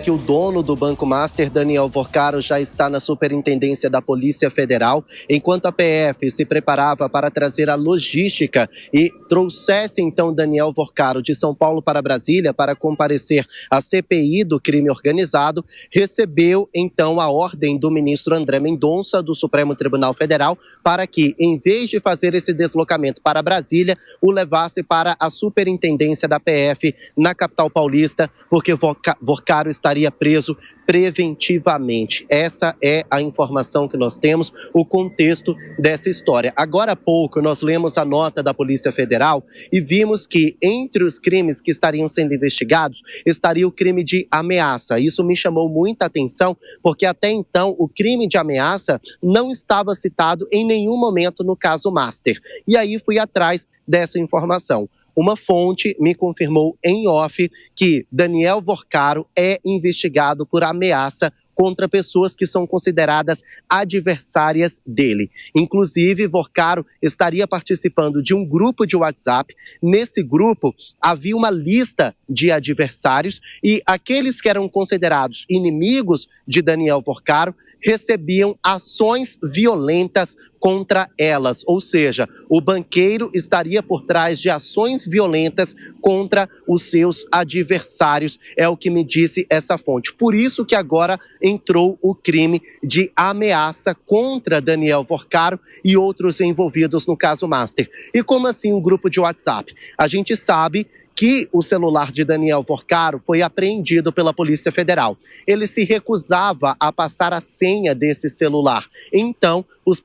que o dono do Banco Master, Daniel Vorcaro, já está na superintendência da Polícia Federal, enquanto a PF se preparava para trazer a logística e trouxesse então Daniel Vorcaro de São Paulo para Brasília para comparecer à CPI do crime organizado, recebeu então a ordem do ministro André Mendonça do Supremo Tribunal Federal para que, em vez de fazer esse deslocamento para Brasília, o levasse para a superintendência da PF na capital paulista, porque Vorcaro estaria preso preventivamente. Essa é a informação que nós temos, o contexto dessa história. Agora há pouco nós lemos a nota da Polícia Federal e vimos que entre os crimes que estariam sendo investigados estaria o crime de ameaça. Isso me chamou muita atenção porque até então o crime de ameaça não estava citado em nenhum momento no caso Master. E aí fui atrás dessa informação. Uma fonte me confirmou em off que Daniel Vorcaro é investigado por ameaça contra pessoas que são consideradas adversárias dele. Inclusive, Vorcaro estaria participando de um grupo de WhatsApp. Nesse grupo, havia uma lista de adversários e aqueles que eram considerados inimigos de Daniel Vorcaro recebiam ações violentas contra elas, ou seja, o banqueiro estaria por trás de ações violentas contra os seus adversários, é o que me disse essa fonte. Por isso que agora entrou o crime de ameaça contra Daniel Vorcaro e outros envolvidos no caso Master. E como assim um grupo de WhatsApp? A gente sabe que o celular de Daniel Vorcaro foi apreendido pela Polícia Federal. Ele se recusava a passar a senha desse celular. Então, os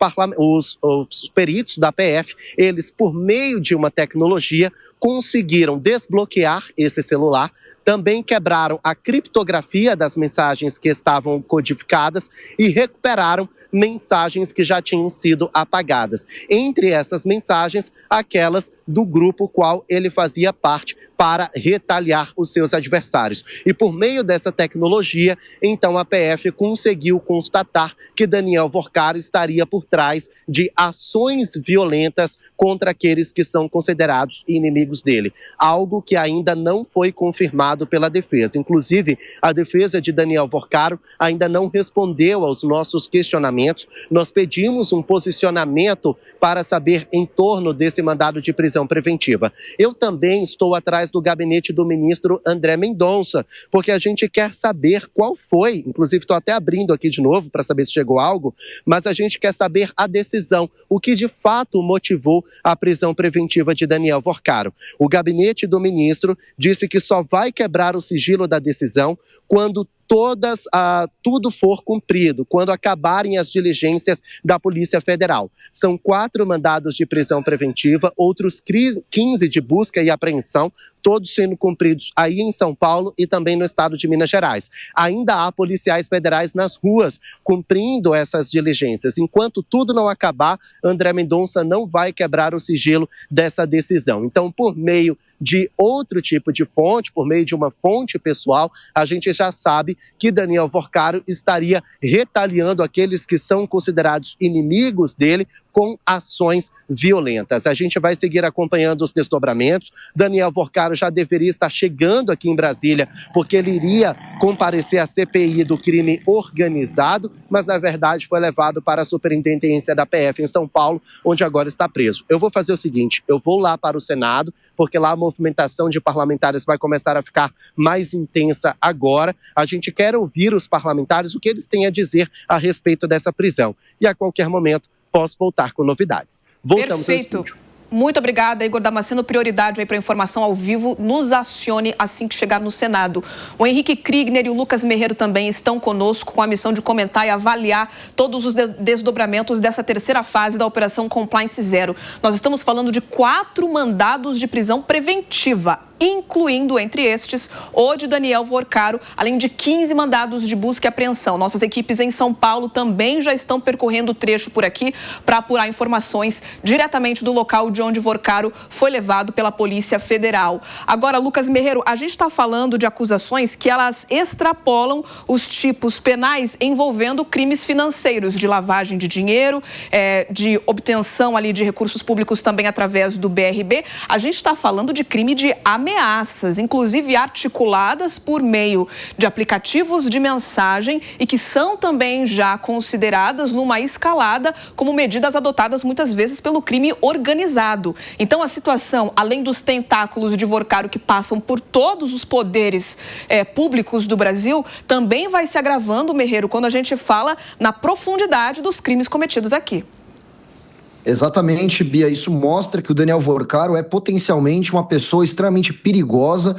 peritos da PF, eles, por meio de uma tecnologia, conseguiram desbloquear esse celular, também quebraram a criptografia das mensagens que estavam codificadas e recuperaram mensagens que já tinham sido apagadas. Entre essas mensagens, aquelas do grupo qual ele fazia parte para retaliar os seus adversários. E por meio dessa tecnologia, então a PF conseguiu constatar que Daniel Vorcaro estaria por trás de ações violentas contra aqueles que são considerados inimigos dele. Algo que ainda não foi confirmado pela defesa. Inclusive, a defesa de Daniel Vorcaro ainda não respondeu aos nossos questionamentos. Nós pedimos um posicionamento para saber em torno desse mandado de prisão preventiva. Eu também estou atrás do gabinete do ministro André Mendonça, porque a gente quer saber qual foi, inclusive estou até abrindo aqui de novo para saber se chegou algo, mas a gente quer saber a decisão, o que de fato motivou a prisão preventiva de Daniel Vorcaro. O gabinete do ministro disse que só vai quebrar o sigilo da decisão quando tudo for cumprido, quando acabarem as diligências da Polícia Federal. São 4 mandados de prisão preventiva, outros 15 de busca e apreensão, todos sendo cumpridos aí em São Paulo e também no estado de Minas Gerais. Ainda há policiais federais nas ruas cumprindo essas diligências. Enquanto tudo não acabar, André Mendonça não vai quebrar o sigilo dessa decisão. Então, por meio de outro tipo de fonte, por meio de uma fonte pessoal, a gente já sabe que Daniel Vorcaro estaria retaliando aqueles que são considerados inimigos dele com ações violentas. A gente vai seguir acompanhando os desdobramentos. Daniel Vorcaro já deveria estar chegando aqui em Brasília, porque ele iria comparecer à CPI do crime organizado, mas na verdade foi levado para a superintendência da PF em São Paulo, onde agora está preso. Eu vou fazer o seguinte, eu vou lá para o Senado, porque lá a movimentação de parlamentares vai começar a ficar mais intensa agora. A gente quer ouvir os parlamentares, o que eles têm a dizer a respeito dessa prisão. E a qualquer momento posso voltar com novidades. Voltamos ao estúdio. Muito obrigada, Igor Damasceno. Prioridade aí para informação ao vivo. Nos acione assim que chegar no Senado. O Henrique Kriegner e o Lucas Merreiro também estão conosco com a missão de comentar e avaliar todos os desdobramentos dessa terceira fase da Operação Compliance Zero. Nós estamos falando de 4 mandados de prisão preventiva, incluindo entre estes o de Daniel Vorcaro, além de 15 mandados de busca e apreensão. Nossas equipes em São Paulo também já estão percorrendo o trecho por aqui para apurar informações diretamente do local de onde Vorcaro foi levado pela Polícia Federal. Agora, Lucas Merreiro, a gente está falando de acusações que elas extrapolam os tipos penais envolvendo crimes financeiros, de lavagem de dinheiro, de obtenção ali de recursos públicos também através do BRB. A gente está falando de crime de ameaça ameaças, inclusive articuladas por meio de aplicativos de mensagem e que são também já consideradas numa escalada como medidas adotadas muitas vezes pelo crime organizado. Então, a situação, além dos tentáculos de Vorcaro que passam por todos os poderes públicos do Brasil, também vai se agravando, Merreiro, quando a gente fala na profundidade dos crimes cometidos aqui. Exatamente, Bia. Isso mostra que o Daniel Vorcaro é potencialmente uma pessoa extremamente perigosa,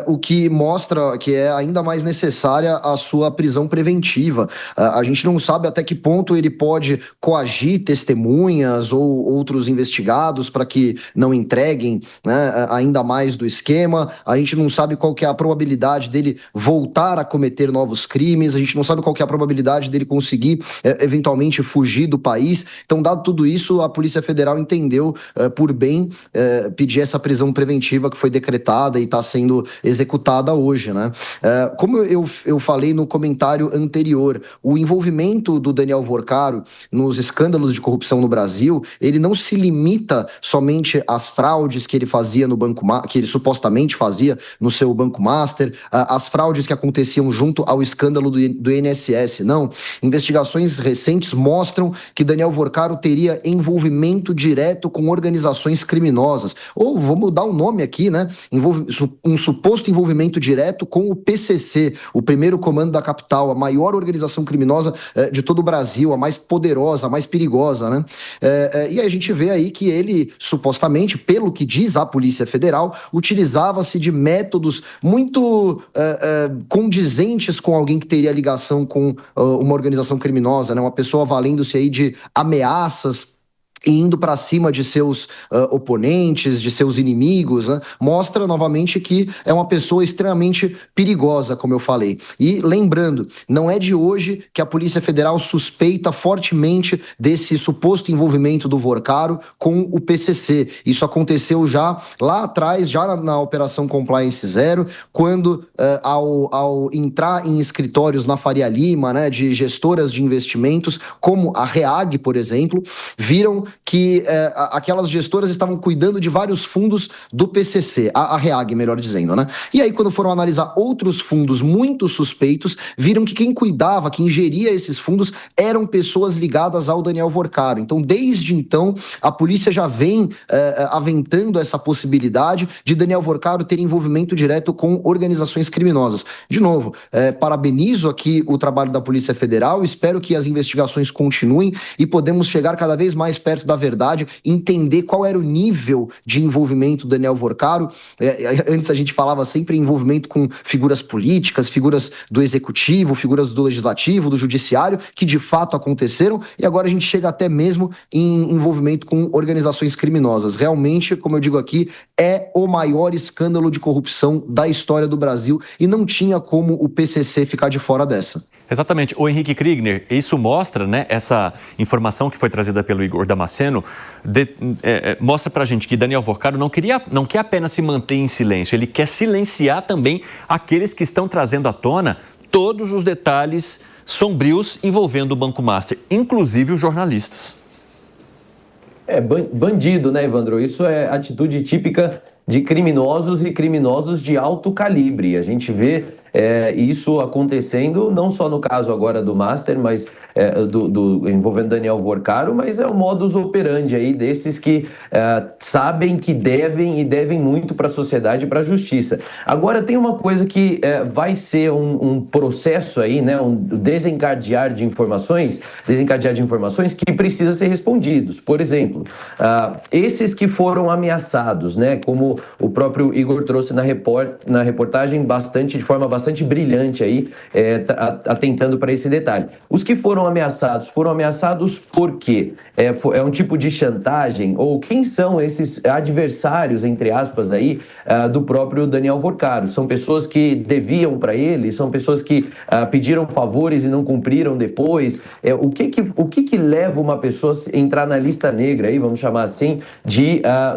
o que mostra que é ainda mais necessária a sua prisão preventiva. A gente não sabe até que ponto ele pode coagir testemunhas ou outros investigados para que não entreguem, né, ainda mais do esquema. A gente não sabe qual que é a probabilidade dele voltar a cometer novos crimes. A gente não sabe qual que é a probabilidade dele conseguir eventualmente fugir do país. Então, dado tudo isso, a Polícia Federal entendeu por bem pedir essa prisão preventiva que foi decretada e está sendo executada hoje, né? Como eu falei no comentário anterior, o envolvimento do Daniel Vorcaro nos escândalos de corrupção no Brasil, ele não se limita somente às fraudes que ele fazia no Banco que ele supostamente fazia no seu Banco Master, as fraudes que aconteciam junto ao escândalo do INSS, não. Investigações recentes mostram que Daniel Vorcaro teria envolvimento direto com organizações criminosas. Ou, vamos dar um nome aqui, né? Um suposto envolvimento direto com o PCC, o primeiro comando da capital, a maior organização criminosa de todo o Brasil, a mais poderosa, a mais perigosa, né? E a gente vê aí que ele, supostamente, pelo que diz a Polícia Federal, utilizava-se de métodos muito condizentes com alguém que teria ligação com uma organização criminosa, né? Uma pessoa valendo-se aí de ameaças e indo para cima de seus oponentes, de seus inimigos, né? Mostra novamente que é uma pessoa extremamente perigosa, como eu falei. E lembrando, não é de hoje que a Polícia Federal suspeita fortemente desse suposto envolvimento do Vorcaro com o PCC. Isso aconteceu já lá atrás, já na Operação Compliance Zero, quando ao entrar em escritórios na Faria Lima, né, de gestoras de investimentos, como a REAG, por exemplo, viram que aquelas gestoras estavam cuidando de vários fundos do PCC, a REAG, melhor dizendo, né? E aí, quando foram analisar outros fundos muito suspeitos, viram que quem cuidava, quem geria esses fundos, eram pessoas ligadas ao Daniel Vorcaro. Então, desde então, a polícia já vem aventando essa possibilidade de Daniel Vorcaro ter envolvimento direto com organizações criminosas. De novo, parabenizo aqui o trabalho da Polícia Federal, espero que as investigações continuem e podemos chegar cada vez mais perto da verdade, entender qual era o nível de envolvimento do Daniel Vorcaro. Antes a gente falava sempre em envolvimento com figuras políticas, figuras do executivo, figuras do legislativo, do judiciário, que de fato aconteceram, e agora a gente chega até mesmo em envolvimento com organizações criminosas. Realmente, como eu digo aqui, é o maior escândalo de corrupção da história do Brasil e não tinha como o PCC ficar de fora dessa. Exatamente. O Henrique Kriegner, isso mostra, né, essa informação que foi trazida pelo Igor Damasceno, mostra pra gente que Daniel Vorcaro não quer apenas se manter em silêncio, ele quer silenciar também aqueles que estão trazendo à tona todos os detalhes sombrios envolvendo o Banco Master, inclusive os jornalistas. Bandido, né, Evandro? Isso é atitude típica de criminosos e criminosos de alto calibre. A gente vê isso acontecendo não só no caso agora do Master, mas envolvendo Daniel Vorcaro, mas é o modus operandi aí desses que sabem que devem muito para a sociedade e para a justiça. Agora tem uma coisa que vai ser um processo aí, né, um desencadear de informações que precisa ser respondidos. Por exemplo, esses que foram ameaçados, né, como o próprio Igor trouxe na reportagem de forma bastante brilhante aí, atentando para esse detalhe. Os que foram ameaçados por quê? É um tipo de chantagem? Ou quem são esses adversários, entre aspas, aí, do próprio Daniel Vorcaro? São pessoas que deviam para ele? São pessoas que pediram favores e não cumpriram depois? O que leva uma pessoa a entrar na lista negra, aí, vamos chamar assim,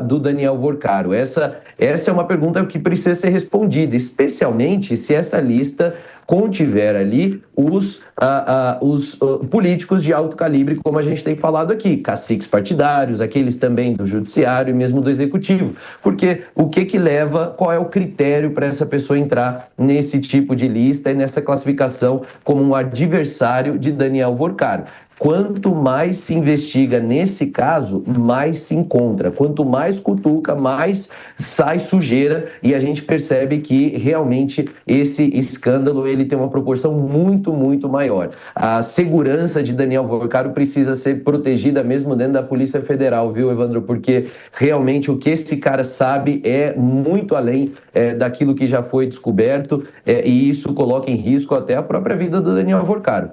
do Daniel Vorcaro? Essa é uma pergunta que precisa ser respondida, especialmente se essa lista contiver ali os políticos de alto calibre, como a gente tem falado aqui, caciques partidários, aqueles também do judiciário e mesmo do executivo. Porque o que leva, qual é o critério para essa pessoa entrar nesse tipo de lista e nessa classificação como um adversário de Daniel Vorcaro? Quanto mais se investiga nesse caso, mais se encontra. Quanto mais cutuca, mais sai sujeira, e a gente percebe que realmente esse escândalo ele tem uma proporção muito, muito maior. A segurança de Daniel Vorcaro precisa ser protegida mesmo dentro da Polícia Federal, viu, Evandro? Porque realmente o que esse cara sabe é muito além daquilo que já foi descoberto, e isso coloca em risco até a própria vida do Daniel Vorcaro.